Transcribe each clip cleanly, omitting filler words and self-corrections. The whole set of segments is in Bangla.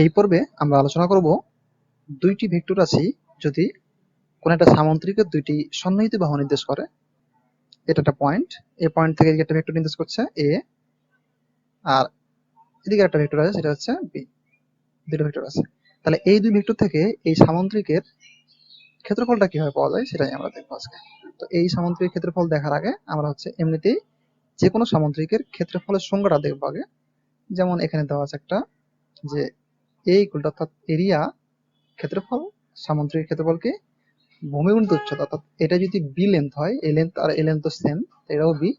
এই পর্বে আমরা আলোচনা করব দুইটি ভেক্টর রাশি যদি কোন একটা সামান্তরিকের দুইটি সন্নিহিত বাহু নির্দেশ করে। এটা একটা পয়েন্ট, এই পয়েন্ট থেকে একটা ভেক্টর নির্দেশ করছে এ, আর এদিকে একটা ভেক্টর আছে সেটা হচ্ছে বি। দুটো ভেক্টর আছে, তাহলে এই দুই ভেক্টর থেকে এই সামান্তরিকের ক্ষেত্রফলটা কিভাবে পাওয়া যায় সেটাই আমরা দেখবো আজকে। তো এই সামান্তরিক ক্ষেত্রফল দেখার আগে আমরা এমনিতেই যে কোনো সামান্তরিকের ক্ষেত্রফলের সংজ্ঞাটা দেখবো আগে। যেমন এখানে দেওয়া আছে একটা যে এ ইকুয়াল টু অর্থাৎ এরিয়া ক্ষেত্রফল, সামান্তরিক ক্ষেত্রফলকে ভূমি গুণিত উচ্চতা, অর্থাৎ এটা যদি বি লেন্থ হয়, এই লেন্থ আর এই লেন্থ তো সেম, এটাও বি,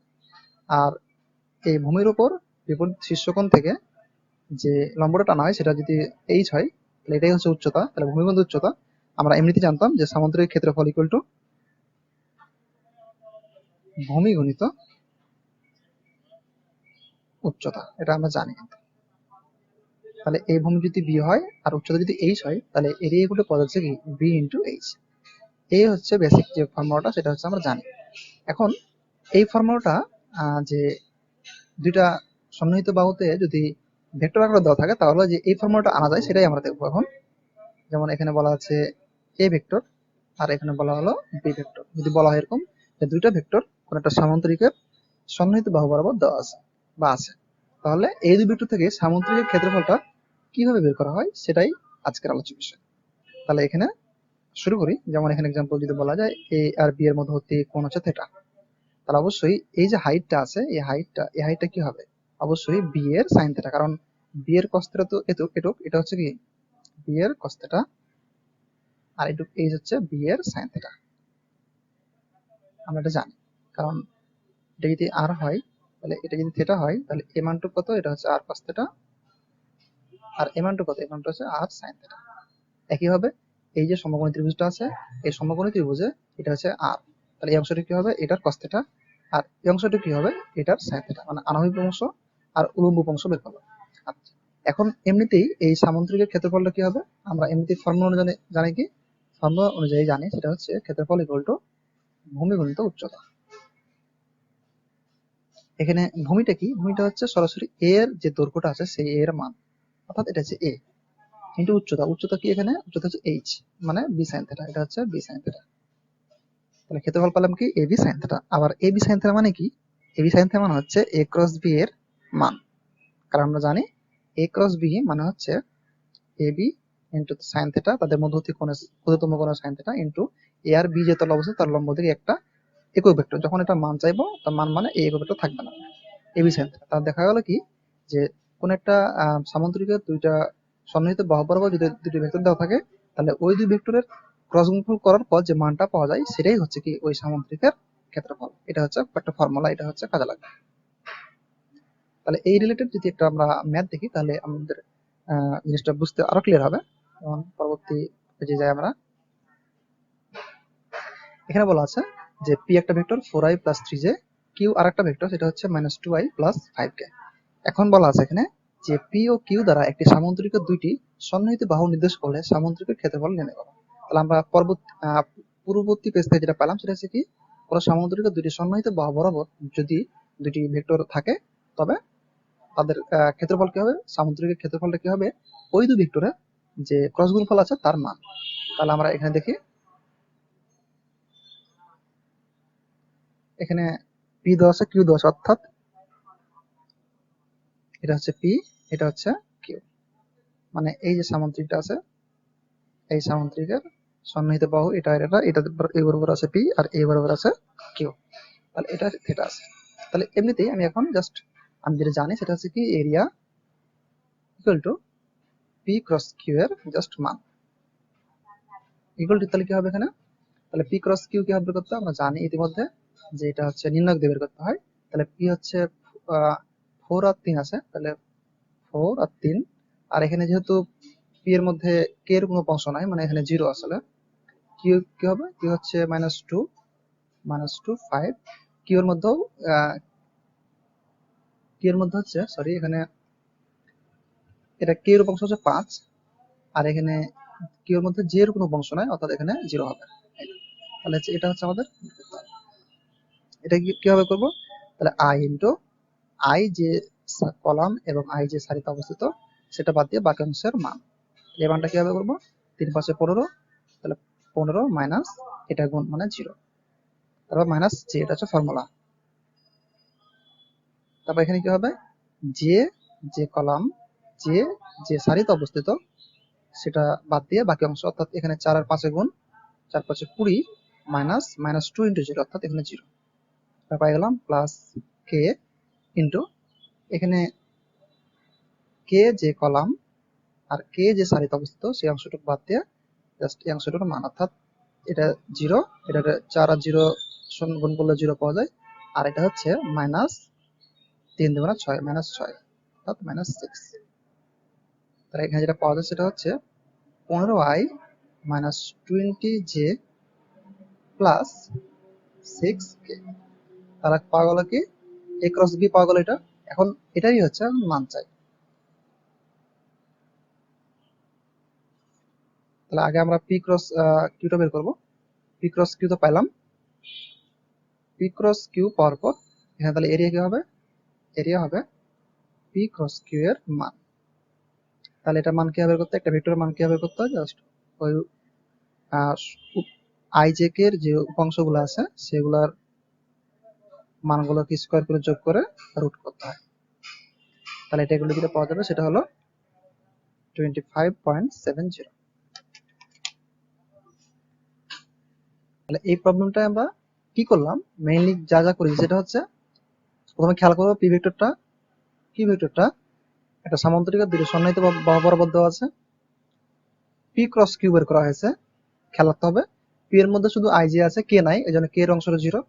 আর এই ভূমির উপর বিপরীত শীর্ষকোণ থেকে যে লম্বটা টানা হয় সেটা যদি এইচ হয়, তাহলে এটাই হচ্ছে উচ্চতা। তাহলে ভূমি গুণিত উচ্চতা আমরা এমনিতে জানতাম যে সামান্তরিক ক্ষেত্রফল ইকুয়াল টু ভূমি গুণিত উচ্চতা, এটা আমরা জানি। তাহলে এই ভূমি যদি বি হয় আর উচ্চতা যদি এইচ হয়, তাহলে এরিয়া ইকুয়াল টু পাওয়া যাচ্ছে কি বি ইন্টু এইচ। এই হচ্ছে বেসিক যে ফর্মুলাটা, সেটা হচ্ছে আমরা জানি। এখন এই ফর্মুলাটা যে দুইটা সন্নিহিত বাহুতে যদি ভেক্টর আকারে দেওয়া থাকে, তাহলে যে এই ফর্মুলাটা আনা যায় সেটাই আমরা দেখবো এখন। যেমন এখানে বলা আছে এ ভেক্টর আর এখানে বলা হলো বি ভেক্টর। যদি বলা হয় এরকম যে দুইটা ভেক্টর কোন একটা সামান্তরিকের সন্নিহিত বাহু বরাবর দেওয়া আছে বা আছে, তাহলে এই দুই ভেক্টর থেকে সামান্তরিকের ক্ষেত্রফলটা কিভাবে বের করা হয় সেটাই আজকের আলোচ্য বিষয়। তাহলে এখানে শুরু করি। যেমন এখানে এক্সাম্পল যদি বলা যায় এ আর বি এর মধ্যবর্তী কোণ হচ্ছে থিটা, তাহলে অবশ্যই এই যে হাইটটা আছে এই হাইটটা কি হবে, অবশ্যই বি এর সাইন থিটা, কারণ বি এর কস থিটা তো এটুক, এটা হচ্ছে কি বি এর কস থিটা, আর এটুক এই হচ্ছে বি এর সাইন থিটা। আমরা এটা জানি, কারণ এটা যদি আর হয়, তাহলে এটা যদি থিটা হয়, তাহলে এ মানটুক কত, এটা হচ্ছে আর কস থিটা, আর এ মানটুক কত, এ মানটুক হচ্ছে আর সাইন থিটা। একইভাবে এই যে সমকোণী ত্রিভুজটা আছে, এই সমকোণী ত্রিভুজে এটা হচ্ছে আর, তাহলে এই অংশটা কি হবে, এটার কস থিটা, আর এই অংশটা কি হবে, এটার সাইন থিটা, মানে আনুভূমিক অংশ আর উলম্ব অংশ বের করবো। আচ্ছা, এখন এমনিতেই এই সামান্তরিকের ক্ষেত্রফলটা কি হবে, আমরা এমনিতেই ফর্মুলা অনুযায়ী জানি কি, ফর্মুলা অনুযায়ী জানি সেটা হচ্ছে ক্ষেত্রফল ইকুয়াল টু ভূমি গুণিত উচ্চতা। এখানে ভূমিটা কি, ভূমিটা হচ্ছে সরাসরি এ এর যে দৈর্ঘ্যটা আছে সেই এর মান, অর্থাৎ এটা হচ্ছে এ, কিন্তু উচ্চতা কি, এখানে উচ্চতা হচ্ছে এইচ, মানে বি সাইন থিটা, এটা হচ্ছে বি সাইন থিটা। তাহলে ক্ষেত্রফল পেলাম কি এ বি সাইন থিটা। আবার এ বি সাইন থিটা মানে কি, এ বি সাইন থিটা মানে হচ্ছে এ ক্রস বি এর মান, কারণ আমরা জানি এ ক্রস বি মানে হচ্ছে A B into sine theta, তাদের মধ্যবর্তী কোণের ক্ষুদ্রতম কোণের সাইন থিটা, ইন্টু এ আর বি যে তল অবস্থা তার লম্ব দিকে একটা একক ভেক্টর, যখন এটা মান চাইবো তার মান মানে এই একক ভেক্টর থাকবে না, এ বি সাইন থিটা। তার দেখা গেল কি যে কোন একটা সামান্তরিকের দুইটা সন্নিহিত বাহু বরাবর যদি দুটি ভেক্টর দেওয়া থাকে, তাহলে ওই দুই ভেক্টরের ক্রস গুণফল করার পর যে মানটা পাওয়া যায় সেটাই হচ্ছে কি ওই সামান্তরিকের ক্ষেত্রফল। এটা হচ্ছে একটা ফর্মুলা, এটা হচ্ছে কাজে লাগবে। তাহলে এই রিলেটেড যদি একটা আমরা ম্যাথ দেখি, তাহলে আমাদের জিনিসটা বুঝতে আরো ক্লিয়ার হবে। যেমন পরবর্তী পেজে যাই আমরা, এখানে বলা আছে যে পি একটা vector 4i plus 3j, Q R একটা ভেক্টর সেটা হচ্ছে -2i প্লাস 5k। এখন বলা আছে এখানে যে পি ও কিউ দ্বারা একটি সামান্তরিকের দুইটি সন্নিহিত বাহু নির্দেশ করলে সামান্তরিকের ক্ষেত্রফল নির্ণয় করো। তাহলে আমরা পূর্ববর্তী পেজ থেকে যেটা পেলাম সেটা হচ্ছে কি, কোনো সামান্তরিকের দুইটি সন্নিহিত বাহু বরাবর যদি দুটি ভেক্টর থাকে, তবে তাদের ক্ষেত্রফল কি হবে, সামান্তরিকের ক্ষেত্রফলটা কি হবে, ওই দুই ভেক্টরের যে ক্রস গুণফল আছে তার মান। তাহলে আমরা এখানে দেখি, এখানে পি দেওয়া আছে কিউ দেওয়া আছে, অর্থাৎ এটা হচ্ছে পি, এটা হচ্ছে কিউ, মানে এই যে সামান্তরিকটা আছে এই সামান্তরিকের সন্নিহিত বাহু এটা এই বরাবর আছে পি আর এই বরাবর আছে কিউ, তাহলে এটা থিটা আছে। তাহলে এমনিতেই আমি এখন জাস্ট আমি যেটা জানি সেটা হচ্ছে কি area equal to P cross Q এর জাস্ট মান ইকুয়াল টু, তাহলে কি হবে এখানে, তাহলে পি ক্রস কিউ কি হবে করতে আমরা জানি ইতিমধ্যে যে এটা হচ্ছে নির্ণয় দিয়ে বের করতে হয়। তাহলে পি হচ্ছে 4 আর 3 আছে, তাহলে 4 আর 3, আর এখানে যেহেতু পি এর মধ্যে কে এর কোনো অংশ নাই, মানে এখানে জিরো আসলে, কিউ কি হবে, কিউ হচ্ছে -2 5, কিউ এর মধ্যেও কিউ এর মধ্যে হচ্ছে সরি এখানে এটা কে এর অংশ হচ্ছে 5, আর এখানে কিউ এর মধ্যে জে এর কোনো অংশ নাই, অর্থাৎ এখানে জিরো হবে। তাহলে এটা হচ্ছে আমাদের, এটা কিভাবে করব, তাহলে আই ইন্টু আই যে কলাম এবং আই যে সারিতে অবস্থিত সেটা বাদ দিয়ে বাকি অংশের মান। এই মানটা কিভাবে করবো, 3 5 15, তাহলে 15 মাইনাস এটা গুণ মানে 0, তারপর মাইনাস j, এটা হচ্ছে ফর্মুলা। তারপর এখানে কি হবে, যে কলাম যে সারিতে অবস্থিত সেটা বাদ দিয়ে বাকি অংশ, অর্থাৎ এখানে 4 আর 5 গুণ, 4 5 20 মাইনাস -2 ইন্টু 0, অর্থাৎ এখানে 0। তারপর পাই গেলাম প্লাস কে ইন্টু এখানে কে যে কলাম আর কে যে সারিতে অবস্থিত সেই অংশটুকু বাদ দিয়ে জাস্ট এই অংশটুকুর মান, অর্থাৎ এটা 0, এটা 4 আর 0 গুণ করলে 0 পাওয়া যায়, আর এটা হচ্ছে মাইনাস 3 দুগুণে 6 -6, অর্থাৎ -6। তাহলে এখানে যেটা পাওয়া যায় সেটা হচ্ছে 15i minus 20j plus 6k। তাহলে পাওয়া গেল কি, a ক্রস b পাওয়া গেল এটা। এখন এটাই হচ্ছে মান চাই। তাহলে আগে আমরা p ক্রস q টা বের করব। p ক্রস q তো পাইলাম, p ক্রস q পাওয়ার পর এখানে তাহলে এরিয়া কি হবে, এরিয়া হবে p ক্রস q এর মান। তাহলে এটা মান কি বের করতে, একটা ভেক্টরের মান কি বের করতে হয়, জাস্ট ওই ijk এর যে উপাংশগুলো আছে সেগুলোর মানগুলোকে স্কয়ার করে যোগ করে রুট করতে হয়। তাহলে এটা এগুলো যেটা পাওয়া যাবে সেটা হলো 25.70। তাহলে এই প্রবলেমটা আমরা কি করলাম, মেইনলি যা যা করি সেটা হচ্ছে প্রথমে খেয়াল করবো পি ভেক্টরটা একটা সামান্তরিকের দুটো সন্নিহিত বাহু বরাবর দেওয়া আছে, পি ক্রস কিউ বের করা হয়েছে। খেয়াল রাখতে হবে পি এর মধ্যে শুধু আই জে আছে, কে নাই, এই জন্য কে এর অংশটা 0।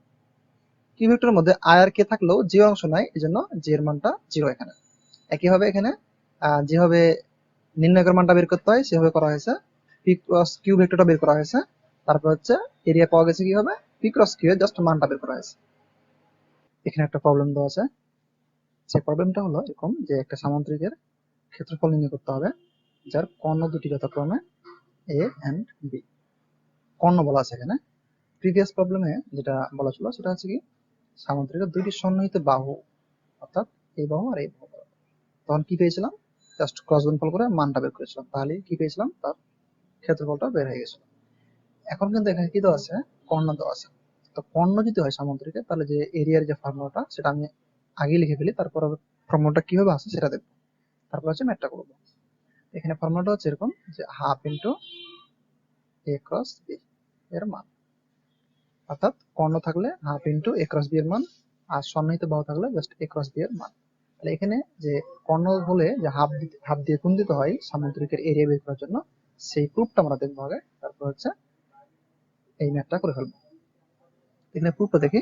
কিউ ভেক্টরের মধ্যে আই আর কে থাকলেও যে অংশ নাই, এই জন্য জে এর মানটা 0 এখানে। একইভাবে এখানে যেভাবে নির্ণয়কের মানটা বের করতে হয় সেভাবে করা হয়েছে, পি ক্রস কিউ ভেক্টরটা বের করা হয়েছে। তারপর হচ্ছে এরিয়া পাওয়া গেছে কি হবে, পি ক্রস কিউ এর জাস্ট মানটা বের করা হয়েছে। এখানে একটা প্রবলেম দেওয়া আছে, সেই প্রবলেমটা হলো এরকম যে একটা সামান্তরিকের ক্ষেত্রফল নির্ণয় করতে হবে যার কর্ণ দুটি যথাক্রমে এ এন্ড বি। কর্ণ বলা আছে এখানে। প্রিভিয়াস প্রবলেমে যেটা বলা ছিল সেটা হচ্ছে কি, সামান্তরিকের দুইটি সন্নিহিত বাহু, অর্থাৎ এই বাহু আর এই বাহু, তখন কি পেয়েছিলাম, জাস্ট ক্রস গুণফল করে মানটা বের করেছিলাম, তাহলে কি পেয়েছিলাম, তার ক্ষেত্রফলটা বের হয়ে গেছিল। এখন কিন্তু এখানে কি দেওয়া আছে, কর্ণ দেওয়া আছে। তো কর্ণ যদি হয় সামান্তরিকের, তাহলে যে এরিয়ার যে ফর্মুলাটা সেটা আমি আগে লিখে ফেলি, তারপর ফর্মুলাটা কিভাবে আসে সেটা দেখবো, তারপর হচ্ছে ম্যাথটা করবো। এখানে ফর্মুলাটা হচ্ছে এরকম যে হাফ ইন্টু এ ক্রস বি এর মান, অর্থাৎ কর্ণ থাকলে হাফ ইন্টু এ ক্রস বি এর মান, আর সন্নিহিত বাহু থাকলে জাস্ট এ ক্রস বি এর মান। তাহলে এখানে যে কর্ণ হলে যে হাফ দিয়ে গুণ দিতে হয় সামান্তরিকের এরিয়া বের করার জন্য, সেই প্রুফটা আমরা দেখবো আগে, তারপর হচ্ছে এই ম্যাথটা করে ফেলবো। এখানে প্রুফটা দেখি,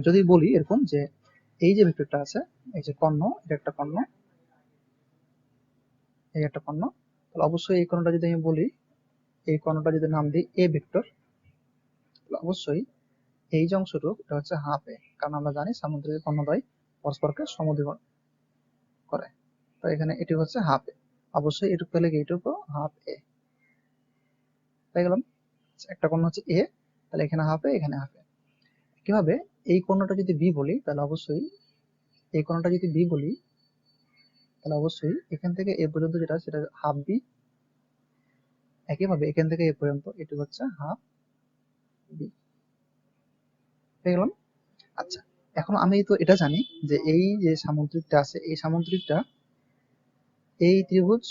যদি বলি এরকম যে এই যে ভেক্টরটা আছে, এই যে কর্ণ, এটা একটা কর্ণ, এই একটা কর্ণ, তাহলে অবশ্যই এই কর্ণটা যদি আমি বলি, এই কর্ণটা যদি নাম দিই এ ভেক্টর, তাহলে অবশ্যই এই যে অংশটুকু এটা হচ্ছে হাফ এ, কারণ আমরা জানি সামুদ্রিক কর্ণদ্বয় পরস্পরকে সমদ্বিকরণ করে। তো এখানে এটি হচ্ছে হাফ এ, অবশ্যই এটুকু পেলে এইটুকু হাফ এ পেয়ে গেলাম। একটা কর্ণ হচ্ছে এ, তাহলে এখানে হাফ এ, এখানে হাফ এ। কিভাবে এই কর্ণটা যদি বি বলি, তাহলে অবশ্যই এই কর্ণটা যদি বি বলি, তাহলে অবশ্যই এখান থেকে এ পর্যন্ত যেটা সেটা হাফ বি। একইভাবে এখান থেকে এ পর্যন্ত এটি হচ্ছে হাফ বি, পেয়ে গেলাম। আচ্ছা, এখন আমি তো এটা জানি যে এই যে সামুদ্রিকটা আছে, এই সামুদ্রিকটা এই ত্রিভুজ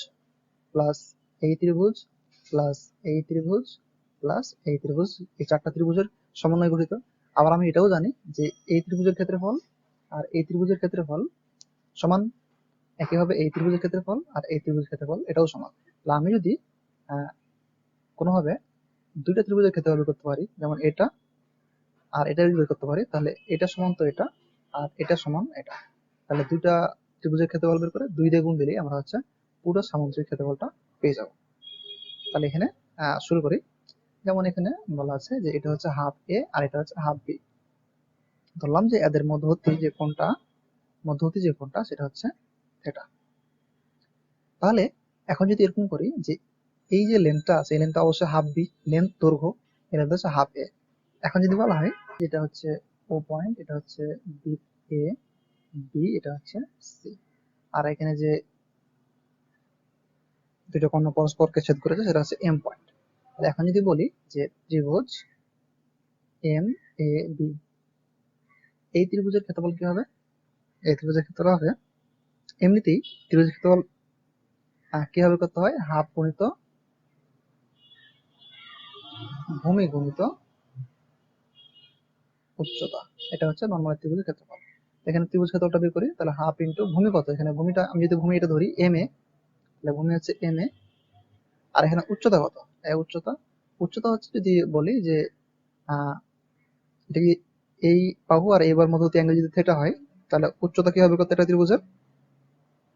প্লাস এই ত্রিভুজ প্লাস এই ত্রিভুজ প্লাস এই ত্রিভুজ, এই চারটা ত্রিভুজের সমন্বয়ে গঠিত। আবার আমি এটাও জানি যে এই ত্রিভুজের ক্ষেত্রফল আর এই ত্রিভুজের ক্ষেত্রফল সমান। একইভাবে এই ত্রিভুজের ক্ষেত্রফল আর এই ত্রিভুজের ক্ষেত্রফল এটাও সমান। তাহলে আমি যদি কোনোভাবে দুইটা ত্রিভুজের ক্ষেত্রফল বের করতে পারি, যেমন এটা আর এটা যদি বের করতে পারি, তাহলে এটা সমান তো এটা আর এটা সমান এটা, তাহলে দুইটা ত্রিভুজের ক্ষেত্রফল বের করে 2 দিয়ে গুণ দিলেই আমরা হচ্ছে পুরো সামুদ্রিক ক্ষেত্রফলটা পেয়ে যাব। তাহলে এখানে শুরু করি। যেমন এখানে বলা আছে যে এটা হচ্ছে হাফ এ আর এটা হচ্ছে হাফ বি। ধরলাম যে এদের মধ্যবর্তী যে কোণটা সেটা হচ্ছে থিটা। তাহলে এখন যদি এরকম করি যে এই যে লেন্থটা আছে, এই লেন্থটা অবশ্যই হাফ বি, লেন্থ দৈর্ঘ্য, এর লেন্থ হচ্ছে হাফ এ। এখন যদি বলা হয় এটা হচ্ছে ও পয়েন্ট, এটা হচ্ছে বি এ, বি এটা হচ্ছে সি, আর এখানে যে দুটো কর্ণ পরস্পরকে ছেদ করেছে, সেটা হচ্ছে এম পয়েন্ট। এখন যদি বলি যে ত্রিভুজ এম এ বি, এই ত্রিভুজের ক্ষেত্রফল কি হবে? এই ত্রিভুজের ক্ষেত্রফল হবে, এমনিতেই ত্রিভুজের ক্ষেত্রফল কিভাবে করতে হয়, হাফ গুণিত ভূমি গুণিত উচ্চতা, এটা হচ্ছে নরমাল ত্রিভুজের ক্ষেত্রফল। এখানে ত্রিভুজ ক্ষেত্রফলটা বের করি, তাহলে হাফ ইন্টু ভূমি কত, এখানে ভূমিটা আমি যদি ভূমি এটা ধরি এম এ, তাহলে ভূমি হচ্ছে এম এ, আর এখানে উচ্চতা কত, উচ্চতা উচ্চতা হচ্ছে যদি বলি যে এটা কি এই বাহু আর এইবার মধ্যবর্তী অ্যাঙ্গেল যদি থিটা হয়, তাহলে উচ্চতা কি হবে কত এটা ত্রিভুজের,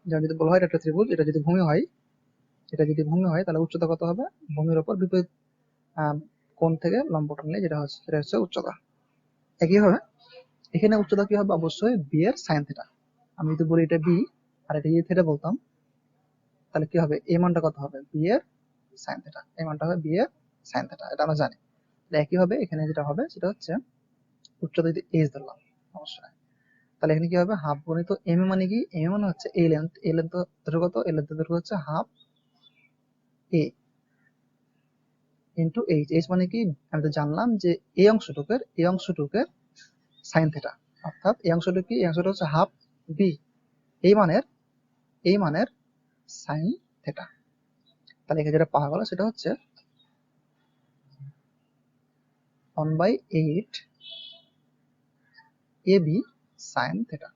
যেমন যদি বলা হয় এটা একটা ত্রিভুজ, এটা যদি ভূমি হয়, তাহলে উচ্চতা কত হবে, ভূমির উপর বিপরীত কোণ থেকে লম্বটা নিলে যেটা হচ্ছে সেটা হচ্ছে উচ্চতা। একইভাবে এখানে উচ্চতা কি হবে, অবশ্যই বি এর সাইন থিটা। আমি যদি বলি এটা বি আর এটা যদি থিটা বলতাম, তাহলে কি হবে, এই মানটা কত হবে, বি এর সাইন থিটা, এই মানটা হবে বি এর সাইন থিটা, এটা আমরা জানি। একইভাবে এখানে যেটা হবে সেটা হচ্ছে উচ্চতা যদি এইচ ধরলাম, অবশ্যই তাহলে এখানে কি হবে, হাফ গুণিত এম এ মানে কি, এম এ মানে হচ্ছে এই লেন্থ, এই লেন্থ দৈর্ঘ্য কত, এই লেন্থ দৈর্ঘ্য হচ্ছে হাফ এ ইন্টু এইচ। এইচ মানে কি, আমি তো জানলাম যে এই অংশটুকের সাইন থিটা, অর্থাৎ এই অংশটুকু কি, এই অংশটা হচ্ছে হাফ বি, এই মানের সাইন থিটা। তাহলে এখানে যেটা পাওয়া গেল সেটা হচ্ছে 1/8 A B sine theta.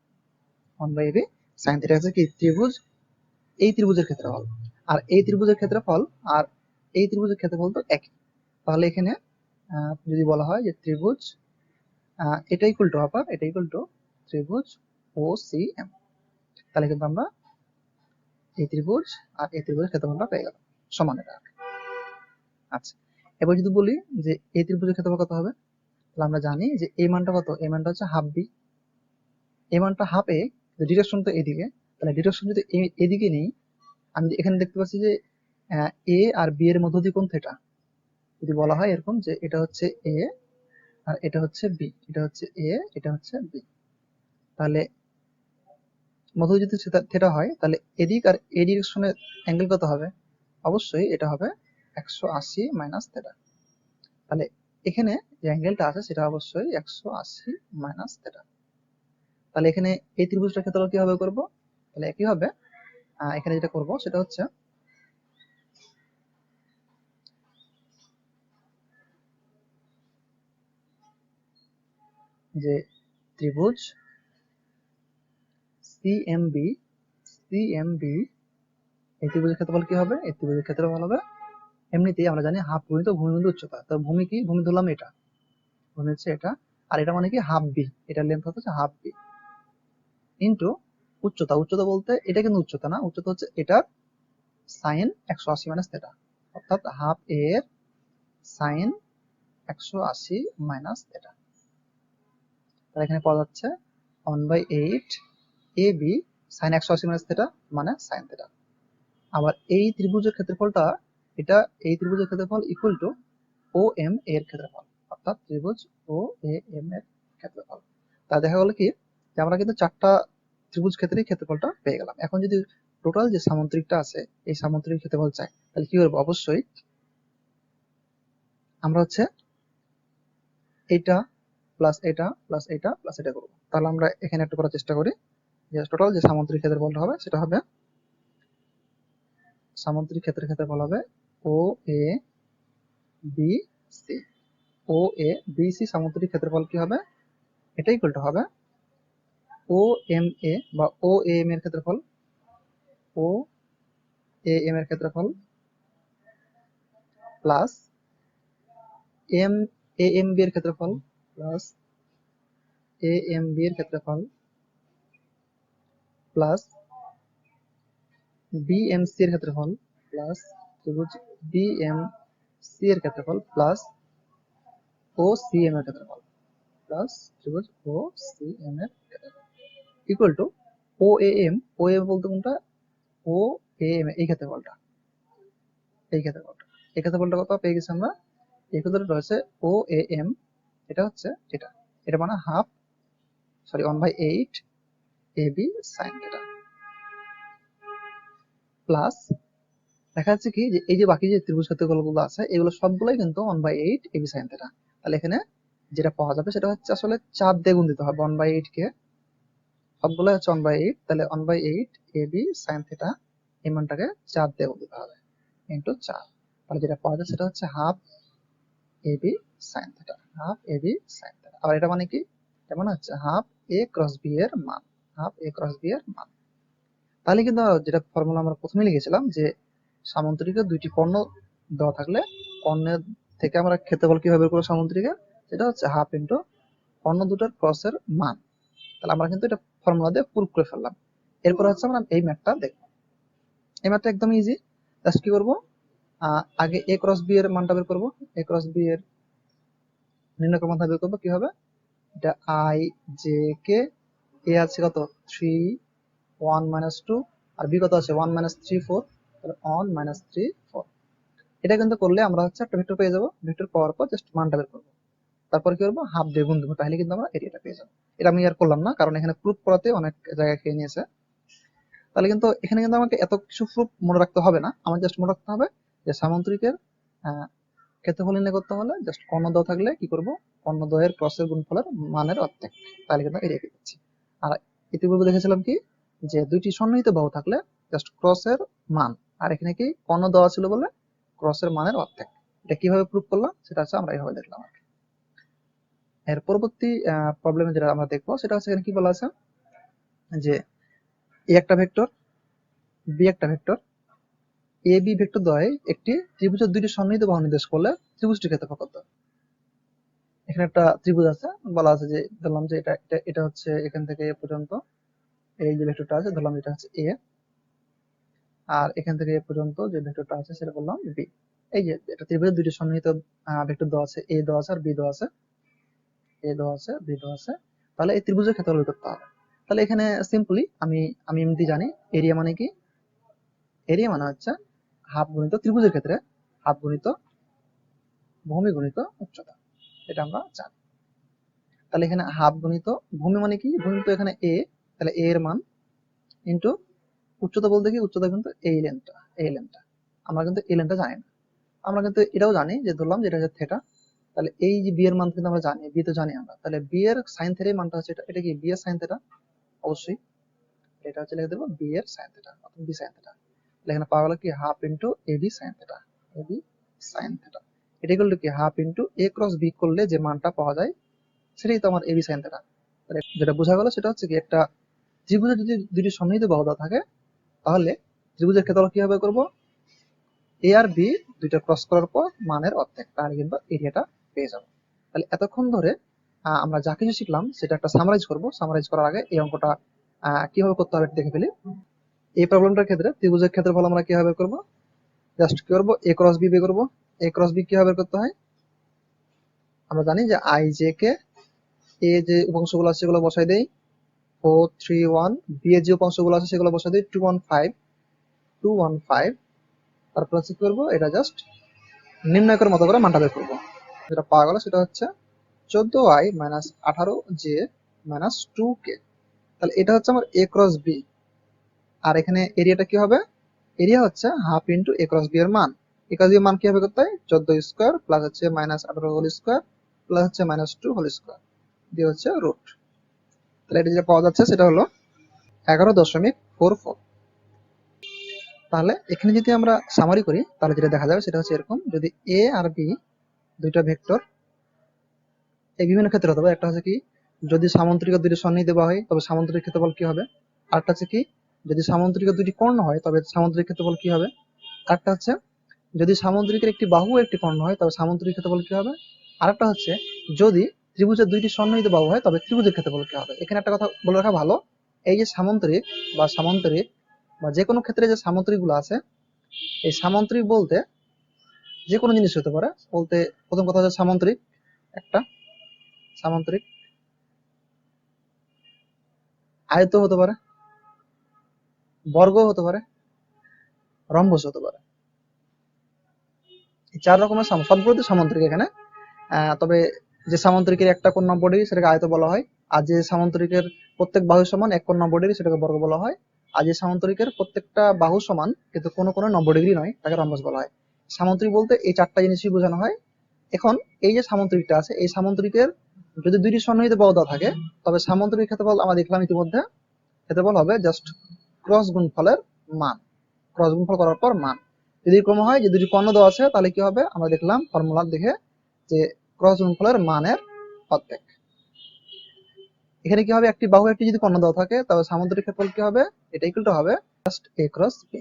1/8 sine theta হচ্ছে কি ত্রিভুজ, এই ত্রিভুজের ক্ষেত্রফল, আর এই ত্রিভুজের ক্ষেত্রফল আর এই ত্রিভুজের ক্ষেত্রফল তো একই। তাহলে এখানে যদি বলা হয় যে ত্রিভুজ এটা ইকুয়াল টু আবার এটা ইকুয়াল টু ত্রিভুজ ও সি এম, তাহলে কিন্তু আমরা এই ত্রিভুজ আর এই ত্রিভুজের ক্ষেত্রফলটা পেয়ে গেলাম সমান এটা। আচ্ছা, এবার যদি বলি যে এই ত্রিভুজের ক্ষেত্রফল কত হবে, তাহলে আমরা জানি যে এই মানটা কত, এই মানটা হচ্ছে হাফ বি, এই মানটা হাফ এ, ডিরেকশন তো এদিকে, তাহলে ডিরেকশন যদি এদিকে নেই, আমি এখানে দেখতে পাচ্ছি যে এ আর বি এর মধ্যে কোণ থিটা, যদি বলা হয় এরকম যে এটা হচ্ছে এ আর এটা হচ্ছে বি, এটা হচ্ছে এ, এটা হচ্ছে বি, তাহলে মধ্য যদি থিটা হয়, তাহলে এদিক আর এই ডিরেকশনের অ্যাঙ্গেল কত হবে, অবশ্যই এটা হবে 180 মাইনাস থিটা। তাহলে এখানে যে অ্যাঙ্গেলটা আছে সেটা অবশ্যই 180 মাইনাস থিটা। তাহলে এখানে এই ত্রিভুজটার ক্ষেত্রে কিভাবে করব, তাহলে একই হবে, এখানে যেটা করব সেটা হচ্ছে যে ত্রিভুজ সিএমবি, এই ত্রিভুজের ক্ষেত্রফল কি হবে, এই ত্রিভুজের ক্ষেত্রফল হবে, এমনিতেই আমরা জানি হাফ গুণিত ভূমি গুণিত উচ্চতা, তো ভূমি কি, ভূমি ধরলাম এটা, ভূমি হচ্ছে এটা, আর এটা মানে কি হাফ বি, এটার লেন্থ হচ্ছে হাফ বি ইন্টু উচ্চতা, উচ্চতা বলতে এটা কিন্তু উচ্চতা না, উচ্চতা হচ্ছে এটার সাইন 180 মাইনাস থিটা, অর্থাৎ হাফ এর সাইন 180 মাইনাস থিটা। তাহলে এখানে পাওয়া যাচ্ছে 1/8 A B sign 180 minus theta মানে সাইন থিটা। আবার এই ত্রিভুজের ক্ষেত্রফলটা, এটা এই ত্রিভুজের ক্ষেত্রফল ইকুয়াল টু ও এম এর ক্ষেত্রফল, অর্থাৎ ত্রিভুজ ও এ এম এর ক্ষেত্রফল। তা দেখা গেল কি যে আমরা কিন্তু চারটা ত্রিভুজ ক্ষেত্রেই ক্ষেত্রফলটা পেয়ে গেলাম। এখন যদি টোটাল যে সামুদ্রিকটা আছে এই সামুদ্রিক ক্ষেত্রফল চাই, তাহলে কি করবো, অবশ্যই আমরা হচ্ছে এইটা প্লাস এটা প্লাস এটা প্লাস এটা করবো। তাহলে আমরা এখানে একটু করার চেষ্টা করি যে টোটাল যে সামুদ্রিক ক্ষেত্রফলটা হবে সেটা হবে, সামুদ্রিক ক্ষেত্রের ক্ষেত্রফল হবে ও A B C, O A B C সামুদ্রিক ক্ষেত্রফল কি হবে, এটা ইকুয়াল টু হবে ও এম এ বা ও এ এম এর ক্ষেত্রফল, ও এ এম এর ক্ষেত্রফল plus M A M B এর ক্ষেত্রফল প্লাস এ এম বি এর ক্ষেত্রফল প্লাস বি এম সি এর ক্ষেত্রফল প্লাস ত্রিভুজ বি এম সি এর ক্ষেত্রফল প্লাস ও সি এম এর ক্ষেত্রফল প্লাস ত্রিভুজ ও সি এম এর ক্ষেত্রফল equal to O A M, O M বলতে কোনটা, ও এ এম এই ক্ষেত্রফলটা, এই ক্ষেত্রফলটা, এই ক্ষেত্রফলটা কত পেয়ে গেছি আমরা, এই ক্ষেত্রফলটা রয়েছে ও এ এম, এটা হচ্ছে এটা, এটা মানে half, sorry 1/8 A B sine theta plus দেখা যাচ্ছে কি যে এই যে বাকি যে ত্রিভুজ ক্ষেত্রফলগুলো আছে এগুলো সবগুলোই কিন্তু 1/8 এবি সাইন থিটা। তাহলে এখানে যেটা পাওয়া যাবে সেটা হচ্ছে আসলে 4 দিয়ে গুণ দিতে হবে 1/8 কে, সবগুলো হচ্ছে 1/8, তাহলে 1/8 এবি সাইন থিটা এই মানটাকে 4 দিয়ে গুণ দিতে হবে ইন্টু 4। তাহলে যেটা পাওয়া যায় সেটা হচ্ছে half AB sine theta, half AB sine theta. আর এটা মানে কি, এটা মানে হচ্ছে হাফ এ ক্রস বি এর মান, হাফ এ ক্রস বি এর মান। তাহলে কিন্তু যেটা ফর্মুলা আমরা প্রথমে লিখেছিলাম যে সামান্তরিকের দুইটি কর্ণ দেওয়া থাকলে কর্ণের থেকে আমরা ক্ষেত্রফল কিভাবে বের করবো সামান্তরিকের, সেটা হচ্ছে হাফ ইন্টু কর্ণ দুটোর ক্রসের মান। তাহলে আমরা কিন্তু এটা ফর্মুলা দিয়ে প্রুফ করে ফেললাম। এরপর হচ্ছে আমরা এই ম্যাথটা দেখব। এই ম্যাথটা একদম ইজি। জাস্ট কি করবো, আগে এ ক্রস বি এর মানটা বের করবো। এ ক্রস বি এর নির্ণয় মানটা বের করবো কিভাবে, এটা আই জে কে, এ আছে কত 3 1 - 2 আর বি কত আছে 1 - 3 4, তাহলে 1 - 3 4। এটা কিন্তু করলে আমরা হচ্ছে একটা ভেক্টর পেয়ে যাবো। ভেক্টর পাওয়ার পর জাস্ট মানটা বের করবো, তারপর কি করবো হাফ দিয়ে গুণ দেবো, তাহলে কিন্তু আমরা এরিয়াটা পেয়ে যাবো। এটা আমি আর করলাম না কারণ এখানে প্রুফ করাতে অনেক জায়গা খেয়ে নিয়েছে। তাহলে কিন্তু এখানে কিন্তু আমাকে এত কিছু প্রুফ মনে রাখতে হবে না, আমার জাস্ট মনে রাখতে হবে যে সামান্তরিকের ক্ষেত্রফল নির্ণয় করতে হলে জাস্ট কর্ণ দেওয়া থাকলে কি করব, কর্ণ দ্বয়ের ক্রসের গুণফলের মানের অর্ধেক, তাহলে কিন্তু এরিয়া পেয়ে যাচ্ছি। আর ইতিপূর্বে দেখেছিলাম কি যে দুইটি সন্নিহিত বাহু থাকলে জাস্ট ক্রসের মান, আর এখানে কি কর্ণ দেওয়া ছিল বলে ক্রসের মানের অর্ধেক। এটা কিভাবে প্রুফ করলাম সেটা হচ্ছে আমরা এইভাবে দেখলাম। এর পরবর্তী প্রবলেমে যেটা আমরা দেখবো সেটা হচ্ছে এখানে কি বলা আছে যে এ একটা ভেক্টর, বি একটা ভেক্টর, এ বি ভেক্টর দ্বয় একটি ত্রিভুজের দুইটি সন্নিহিত বাহু নির্দেশ করলে ত্রিভুজটির ক্ষেত্রফল কত। এখানে একটা ত্রিভুজ আছে, বলা আছে যে ধরলাম যে এটা এটা এটা হচ্ছে এখান থেকে এ পর্যন্ত এই যে ভেক্টরটা আছে ধরলাম এটা হচ্ছে এ, আর এখান থেকে এ পর্যন্ত যে ভেক্টরটা আছে সেটা বললাম বি। এই যে এটা ত্রিভুজের দুইটি সন্নিহিত ভেক্টর দেওয়া আছে, এ দেওয়া আছে আর বি দেওয়া আছে, এ দেওয়া আছে বি দেওয়া আছে। তাহলে এই ত্রিভুজের ক্ষেত্রফল বের করতে হবে। তাহলে এখানে সিম্পলি আমি আমি এমনি জানি এরিয়া মানে কি, এরিয়া মানে হচ্ছে হাফ গুণিত ত্রিভুজের ক্ষেত্রে হাফ গুণিত ভূমি গুণিত উচ্চতা, এটা আমরা জানি। তাহলে এখানে হাফ গুণিত ভূমি মানে কি, ভূমি তো এখানে এ, তাহলে এ এর মান ইন্টু উচ্চতা বলতে কি, উচ্চতা কিন্তু এই লেনটা, এই লেনটা আমরা কিন্তু এই লেনটা জানি না। আমরা কিন্তু এটাও জানি যে ধরলাম যে এটা হচ্ছে থিটা, তাহলে এই যে বি এর মান কিন্তু আমরা জানি, বি তো জানি আমরা, তাহলে বি এর সাইন থিটার মানটা হচ্ছে এটা, এটা কি বি এর সাইন থিটা, অবশ্যই এটা হচ্ছে লিখে দেবো বি এর সাইন থিটা অথবা বি সাইন থিটা। এখানে পাওয়া গেল কি half into A B sine theta, A B sine theta. এটা করলে কি হাফ ইন্টু এ ক্রস বি করলে যে মানটা পাওয়া যায় সেটাই তো আমার এবি সাইন থিটা। যেটা বোঝা গেল সেটা হচ্ছে কি একটা ত্রিভুজের যদি দুটি সন্নিহিত বাহু দেওয়া থাকে তাহলে ত্রিভুজের ক্ষেত্রফল কিভাবে করব, এ আর বি দুইটা ক্রস করার পর মানের অর্ধেক, তাহলে কিন্তু এরিয়াটা পেয়ে যাবো। তাহলে এতক্ষণ ধরে আমরা যা কিছু শিখলাম সেটা একটা সামারাইজ করব। সামারাইজ করার আগে এই অঙ্কটা কিভাবে করতে হবে দেখে ফেলি। এই প্রবলেমটার ক্ষেত্রে ত্রিভুজের ক্ষেত্রফল আমরা কিভাবে করব, জাস্ট কি করব এ ক্রস বি বের করব। এ ক্রস বি কিভাবে করতে হয়, আমরা জানি যে আই জে কে, এ যে উপাংশগুলো আছে সেগুলো বসাই দেই 4 3 1, বি এর যে উপাংশগুলো আছে সেগুলো বসাই দেই 2 1 5 2 1 5। তারপর হচ্ছে কি করবো, এটা জাস্ট নির্ণয়কের মতো করে মানটা বের করবো। যেটা পাওয়া গেল সেটা হচ্ছে 14i - 18j - 2k। তাহলে এটা হচ্ছে আমার এ ক্রস বি, আর এখানে এরিয়াটা কি হবে, এরিয়া হচ্ছে হাফ ইন্টু এ ক্রস বি এর মান। এ ক্রস বি এর মান কিভাবে করতে হয়, 14 স্কোয়ার প্লাস হচ্ছে -18 হোল স্কোয়ার প্লাস হচ্ছে -2 হোল স্কোয়ার দিয়ে হচ্ছে রুট। তাহলে এটা যেটা পাওয়া যাচ্ছে সেটা হলো 11.44। তাহলে এখানে যদি আমরা সামারি করি তাহলে যেটা দেখা যাবে সেটা হচ্ছে এরকম, যদি এ আর বি দুইটা ভেক্টর এই বিভিন্ন ক্ষেত্রে হতে পারে, একটা হচ্ছে কি যদি সামান্তরিকের দুইটি সন্নিহিত দেওয়া হয় তবে সামান্তরিক ক্ষেত্রফল কি হবে, আরেকটা হচ্ছে কি যদি সামান্তরিকের দুইটি কর্ণ হয় তবে সামান্তরিক ক্ষেত্রফল কি হবে, আরেকটা হচ্ছে যদি সামান্তরিকের একটি বাহু একটি কর্ণ হয় তবে সামান্তরিক ক্ষেত্রফল কি হবে, আরেকটা হচ্ছে যদি ত্রিভুজের দুইটি সন্নিহিত বাহু হয় তবে ত্রিভুজের ক্ষেত্রফল কি হবে। এখানে একটা কথা বলে রাখা ভালো, এই যে সামান্তরিক বা যে কোনো ক্ষেত্রে যে সামান্তরিক গুলো আছে, এই সামান্তরিক বলতে যে কোনো জিনিস হতে পারে। বলতে প্রথম কথা হচ্ছে সামান্তরিক, একটা সামান্তরিক আয়ত হতে পারে, বর্গ হতে পারে, রম্বস হতে পারে। এই 4 রকমের সবগুলোতে সামান্তরিক এখানে। তবে যে সামান্তরিকের একটা কোণ 90 ডিগ্রি সেটাকে আয়ত বলা হয়, আর যে সামান্তরিকের প্রত্যেক বাহু সমান 1 কোণ 90 ডিগ্রি সেটাকে বর্গ বলা হয়, আর যে সামান্তরিকের প্রত্যেকটা বাহু সমান কিন্তু কোনো কোনো 90 ডিগ্রি নয়, তাকে রম্বস বলা হয়। সামান্তরিক বলতে এই চারটা জিনিসই বোঝানো হয়। এখন এই যে সামান্তরিকটা আছে, এই সামান্তরিকের যদি দুইটি সন্নিহিত বাহু দেওয়া থাকে, তবে সামান্তরিক ক্ষেত্রফল আমরা দেখলাম ইতিমধ্যে, ক্ষেত্রফল হবে জাস্ট ক্রস গুণফলের মান, ক্রস গুণফল করার পর মান। যদি এরকম হয় যে দুটি কর্ণ দেওয়া আছে, তাহলে কি হবে আমরা দেখলাম ফর্মুলা দেখে যে ক্রস গুণফলের মানের অর্ধেক। এখানে কি হবে, একটি বাহু একটি যদি কর্ণ দেওয়া থাকে, তবে সামান্তরিক ক্ষেত্রফল কি হবে, এটা ইকুয়াল টু হবে জাস্ট a ক্রস b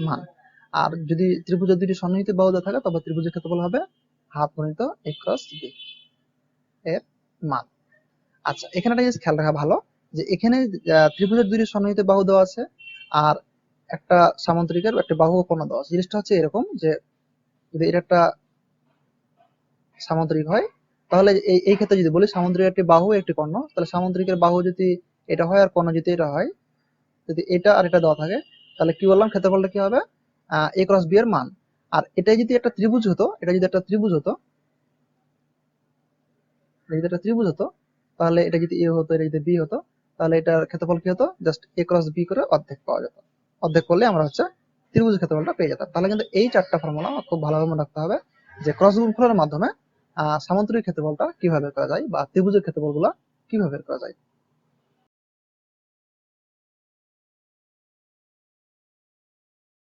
মান। আর যদি ত্রিভুজের দুটি সন্নিহিত বাহু দেওয়া থাকে, তবে ত্রিভুজের ক্ষেত্রফল হবে হাফ গুণিত a ক্রস b এর মান। আচ্ছা, এখানে একটা জিনিস খেয়াল রাখা ভালো, যে এখানে ত্রিভুজের দুটি সন্নিহিত বাহু দেওয়া আছে আর একটা সামান্তরিকের একটা বাহু ও কর্ণ দেওয়া আছে। জিনিসটা হচ্ছে এরকম যে যদি এটা একটা সামান্তরিক হয়, তাহলে এই ক্ষেত্রে যদি বলি সামান্তরিক একটি বাহু একটি কর্ণ, তাহলে সামান্তরিকের বাহু যদি এটা হয় আর কর্ণ যদি এটা হয়, যদি এটা আর এটা দেওয়া থাকে, তাহলে কি বললাম ক্ষেত্রফলটা কি হবে a ক্রস b এর মান। আর এটা যদি একটা ত্রিভুজ হতো, এটা যদি একটা ত্রিভুজ হতো, তাহলে এটা যদি a হতো, এটা যদি b হতো, তাহলে এটার ক্ষেত্রফল কি হতো, জাস্ট a ক্রস b করে অর্ধেক পাওয়া যেত। অর্ধেক করলে আমরা হচ্ছে ত্রিভুজের ক্ষেত্রফলটা পেয়ে যেতাম। তাহলে কিন্তু এই চারটা ফর্মুলা খুব ভালোভাবে মনে রাখতে হবে, যে ক্রস গুণফলের মাধ্যমে সামান্তরিক ক্ষেত্রফলটা কিভাবে বের করা যায় বা ত্রিভুজের ক্ষেত্রফলগুলো কিভাবে বের করা যায়।